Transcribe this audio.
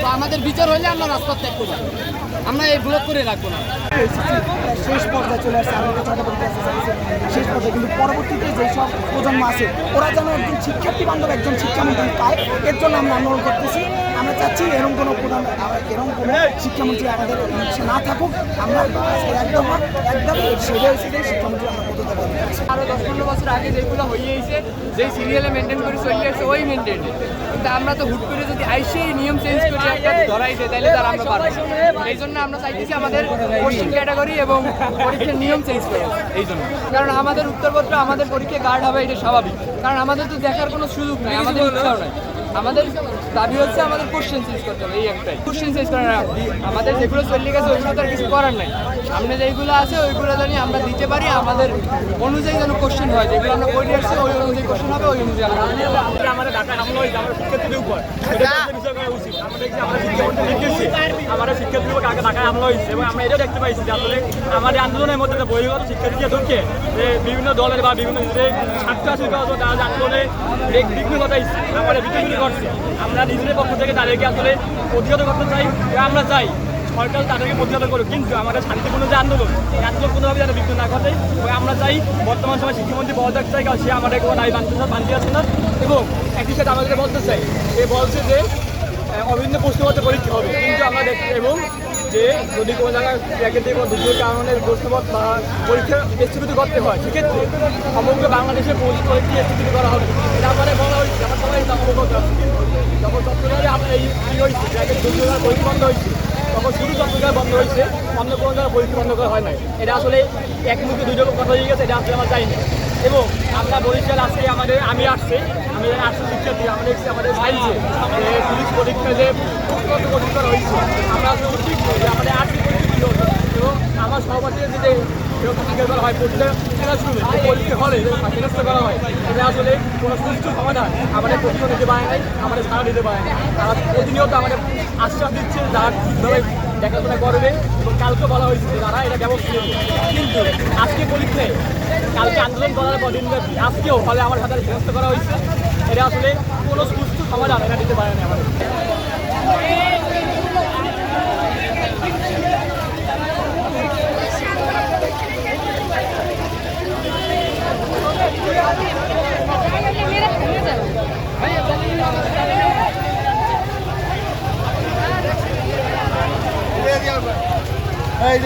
তো আমাদের বিচার হলে আমরা রাস্তা ত্যাগ করবো, আমরা এই ব্লক করে রাখবো না। শেষ পর্যায়ে চলে আসছে, আমাদের ছোট শেষ পর্যায়ে, কিন্তু পরবর্তীতে যেসব প্রজন্ম আছে ওরা যেন একজন শিক্ষার্থী বান্ধব একজন শিক্ষামন্ত্রী পায়, এর জন্য আমরা আন্দোলন করতেছি। আমরা চাচ্ছি এরকম কোনো শিক্ষামন্ত্রী আমাদের না থাকুক। আমরা একদম সেটাই শিক্ষামন্ত্রী আমরা পদত্যাগ করতে চাচ্ছি। আরও 10-15 বছর আগে যেগুলো হয়েছে, যেই সিরিয়ালে মেনটেন করে চলে আসছে ওই মেনটেন, কিন্তু আমরা তো হুট করে যদি আইসি নিয়ম চেঞ্জ করে একটা ধরাই দেয় তাহলে তার আমরা পারবো। এই জন্য আমরা চাইতেছি আমাদের কোশ্চেন ক্যাটাগরি এবং পরীক্ষার নিয়ম চেঞ্জ করে, এই জন্য। কারণ আমাদের উত্তরপত্র আমাদের পরীক্ষায় গার্ড হবে, এটা স্বাভাবিক। কারণ আমাদের তো দেখার কোনো সুযোগ নেই, আমাদের ইচ্ছাও নাই। আমাদের দাবি হচ্ছে আমাদের কোশ্চেন চেঞ্জ করতে হবে, এই একটাই। কোশ্চেন চেঞ্জ করার আমাদের যেগুলো চলে গেছে ওইগুলো তো আর কিছু করার নাই। সামনে যেগুলো আছে ওইগুলো জানি আমরা দিতে পারি, আমাদের অনুযায়ী যেন কোশ্চেন হয়, যেগুলো আমরা করে আসছি ওই অনুযায়ী কোশ্চেন হবে, ওই অনুযায়ী আমাদের ঢাকা হামলা হয়েছে আমাদের শিক্ষার্থীদের উপর, বিষয় করা উচিত। আমরা দেখছি আমাদের শিক্ষামন্ত্রী লিখেছি আমাদের শিক্ষার্থীদের উপর ঢাকা হামলা হয়েছে, এবং আমরা এটাও দেখতে পাইছি যে আসলে আমাদের আন্দোলনের মধ্যে একটা বহির্গত শিক্ষার্থীকে ঢুকে যে বিভিন্ন দলের বা বিভিন্ন স্বার্থ হাসিল করার জন্য তারা আন্দোলনে বিঘ্ন ঘটাইছে, আমাদের বিঘ্ন করছে। আমরা নিজেদের পক্ষ থেকে তাদেরকে আসলে প্রতিহত করতে চাই, আমরা চাই সরকার তাদেরকে প্রতিহত করুক, কিন্তু আমাদের শান্তিপূর্ণ যে আন্দোলন, এই আন্দোলন কোনোভাবে যেন বিঘ্ন না ঘটে। আমরা চাই বর্তমান সময় শিক্ষামন্ত্রী পদত্যাগ চাই, কারণ সে আমাদের কোনো দাবি মানতে আছে না। এবং একই সাথে আমাদের বলতে চাই, এ বলছে যে অভিন্ন প্রশ্নপত্র পরীক্ষা হবে, কিন্তু আমরা দেখি এবং যে যদি কোনো জায়গায় প্রাকৃতিক ও দুর্যোগের কারণে প্রশ্নপত্র বা পরীক্ষা স্থগিত করতে হয়, সেক্ষেত্রে সমগ্র বাংলাদেশের পরীক্ষা স্থগিত করা হবে। এটা আমাদের বলা হয়েছে, আমার সবাই অবগত আছে। যখন চট্টগ্রামে আমরা এই হয়েছে প্রাকৃতিক দুর্যোগের পরীক্ষা বন্ধ হয়েছে, তখন শুধু চট্টগ্রাম বন্ধ হয়েছে, অন্য কোনো জায়গায় পরীক্ষা বন্ধ করা হয় নাই। এটা আসলে এক মুখে দুই রকম কথা হয়ে গেছে, এটা আসলে আমরা চাই না। এবং আমরা বরিশাল আজকে আমি আসছি শিক্ষার্থী, আমরা দেখছি আমাদের সাইন্সে পুলিশ পরীক্ষা যে কত কঠিন করা হয়েছে, আমরা আসলে উচিত যে আমাদের আর্থিক পরিস্থিতি হতো। এবং আমার সহপাঠীদের যদি এরকম জিজ্ঞাসা করা হয় পরীক্ষা ক্লাসরুমে পরীক্ষা হলে হেনস্থ করা হয়, এটা আসলে কোনো সুষ্ঠু সমাধান আমাদের পক্ষ নিতে পারে নাই, আমাদের সাড়া দিতে পারে না। তারা প্রতিনিয়ত আমাদের আশ্বাস দিচ্ছে যারা ঠিকভাবে দেখাশোনা করবে, এবং কালকে বলা হয়েছে যে তারা এটা ব্যবস্থা নেবে। কিন্তু আজকে পরীক্ষায় কালকে আন্দোলন করার পর দিনব্যাপী আজকেও ফলে আমার হাতে হেনস্থ করা হয়েছে, এটা আসলে কোনো সুষ্ঠু সমাধান এটা দিতে পারে না আমাদের। এই